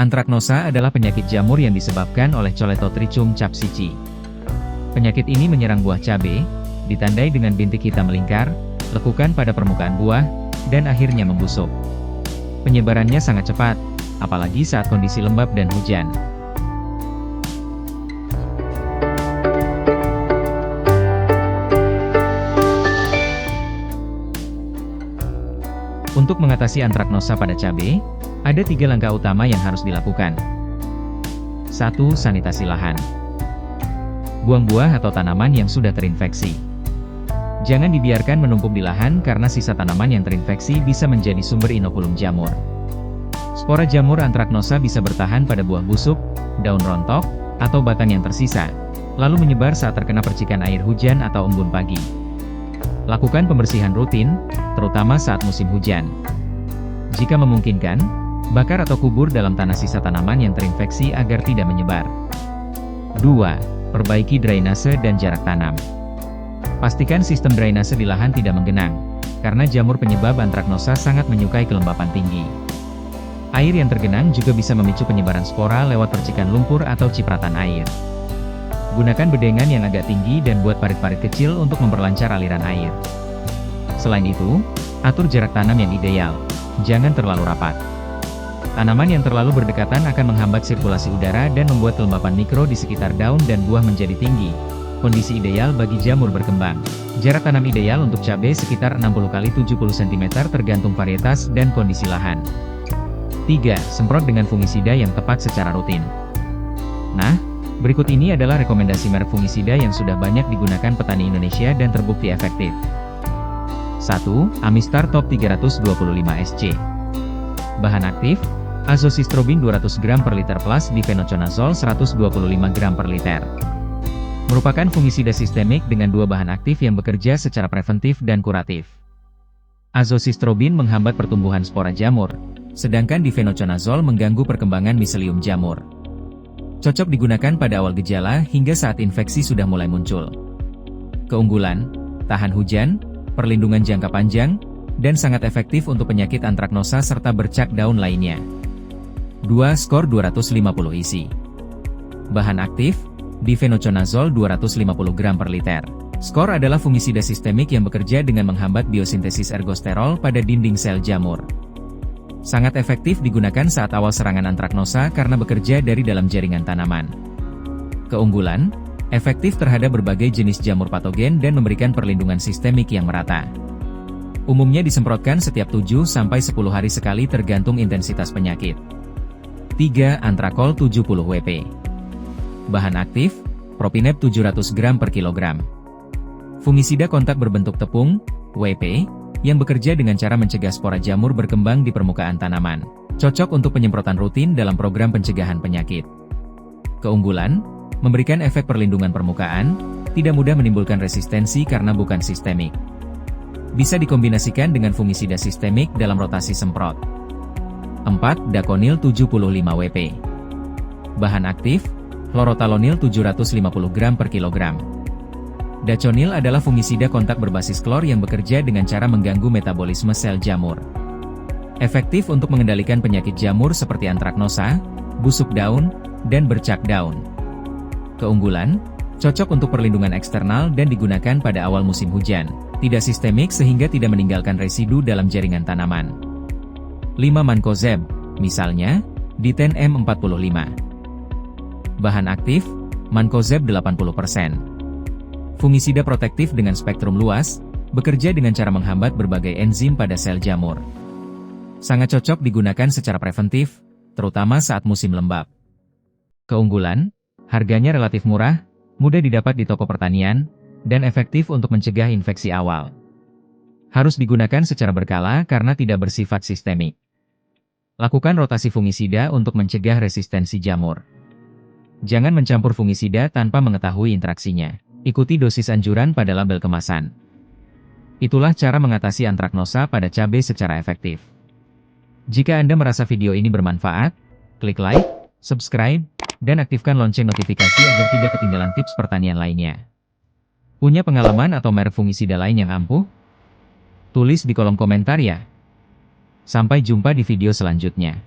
Antraknosa adalah penyakit jamur yang disebabkan oleh Coledotrichum capsici. Penyakit ini menyerang buah cabai, ditandai dengan bintik hitam melingkar, lekukan pada permukaan buah, dan akhirnya membusuk. Penyebarannya sangat cepat, apalagi saat kondisi lembab dan hujan. Untuk mengatasi antraknosa pada cabai, ada 3 langkah utama yang harus dilakukan. 1. Sanitasi lahan. Buang buah atau tanaman yang sudah terinfeksi. Jangan dibiarkan menumpuk di lahan karena sisa tanaman yang terinfeksi bisa menjadi sumber inokulum jamur. Spora jamur antraknosa bisa bertahan pada buah busuk, daun rontok, atau batang yang tersisa, lalu menyebar saat terkena percikan air hujan atau embun pagi. Lakukan pembersihan rutin, terutama saat musim hujan. Jika memungkinkan, bakar atau kubur dalam tanah sisa tanaman yang terinfeksi agar tidak menyebar. 2. Perbaiki drainase dan jarak tanam. Pastikan sistem drainase di lahan tidak menggenang, karena jamur penyebab antraknosa sangat menyukai kelembapan tinggi. Air yang tergenang juga bisa memicu penyebaran spora lewat percikan lumpur atau cipratan air. Gunakan bedengan yang agak tinggi dan buat parit-parit kecil untuk memperlancar aliran air. Selain itu, atur jarak tanam yang ideal, jangan terlalu rapat. Tanaman yang terlalu berdekatan akan menghambat sirkulasi udara dan membuat kelembapan mikro di sekitar daun dan buah menjadi tinggi. Kondisi ideal bagi jamur berkembang. Jarak tanam ideal untuk cabai sekitar 60 x 70 cm tergantung varietas dan kondisi lahan. 3. Semprot dengan fungisida yang tepat secara rutin. Nah, berikut ini adalah rekomendasi merek fungisida yang sudah banyak digunakan petani Indonesia dan terbukti efektif. 1. Amistar Top 325 SC. Bahan aktif: Azoxystrobin 200 gram per liter plus difenoconazole 125 gram per liter. Merupakan fungisida sistemik dengan 2 bahan aktif yang bekerja secara preventif dan kuratif. Azoxystrobin menghambat pertumbuhan spora jamur, sedangkan difenoconazole mengganggu perkembangan miselium jamur. Cocok digunakan pada awal gejala hingga saat infeksi sudah mulai muncul. Keunggulan: tahan hujan, perlindungan jangka panjang, dan sangat efektif untuk penyakit antraknosa serta bercak daun lainnya. 2. Skor 250 isi. Bahan aktif: difenoconazole 250 gram per liter. Skor adalah fungisida sistemik yang bekerja dengan menghambat biosintesis ergosterol pada dinding sel jamur. Sangat efektif digunakan saat awal serangan antraknosa karena bekerja dari dalam jaringan tanaman. Keunggulan: efektif terhadap berbagai jenis jamur patogen dan memberikan perlindungan sistemik yang merata. Umumnya disemprotkan setiap 7-10 hari sekali tergantung intensitas penyakit. 3. Antrakol 70 WP. Bahan aktif: Propinep 700 gram per kilogram. Fungisida kontak berbentuk tepung, WP, yang bekerja dengan cara mencegah spora jamur berkembang di permukaan tanaman. Cocok untuk penyemprotan rutin dalam program pencegahan penyakit. Keunggulan: memberikan efek perlindungan permukaan, tidak mudah menimbulkan resistensi karena bukan sistemik. Bisa dikombinasikan dengan fungisida sistemik dalam rotasi semprot. 4. Daconil 75 WP. Bahan aktif: Chlorothalonil 750 gram per kilogram. Daconil adalah fungisida kontak berbasis klor yang bekerja dengan cara mengganggu metabolisme sel jamur. Efektif untuk mengendalikan penyakit jamur seperti antraknosa, busuk daun, dan bercak daun. Keunggulan: cocok untuk perlindungan eksternal dan digunakan pada awal musim hujan. Tidak sistemik sehingga tidak meninggalkan residu dalam jaringan tanaman. 5. Mancozeb, misalnya, Diten M45. Bahan aktif: Mancozeb 80%. Fungisida protektif dengan spektrum luas, bekerja dengan cara menghambat berbagai enzim pada sel jamur. Sangat cocok digunakan secara preventif, terutama saat musim lembab. Keunggulan: harganya relatif murah, mudah didapat di toko pertanian, dan efektif untuk mencegah infeksi awal. Harus digunakan secara berkala karena tidak bersifat sistemik. Lakukan rotasi fungisida untuk mencegah resistensi jamur. Jangan mencampur fungisida tanpa mengetahui interaksinya. Ikuti dosis anjuran pada label kemasan. Itulah cara mengatasi antraknosa pada cabai secara efektif. Jika Anda merasa video ini bermanfaat, klik like, subscribe, dan aktifkan lonceng notifikasi agar tidak ketinggalan tips pertanian lainnya. Punya pengalaman atau merek fungisida lain yang ampuh? Tulis di kolom komentar ya. Sampai jumpa di video selanjutnya.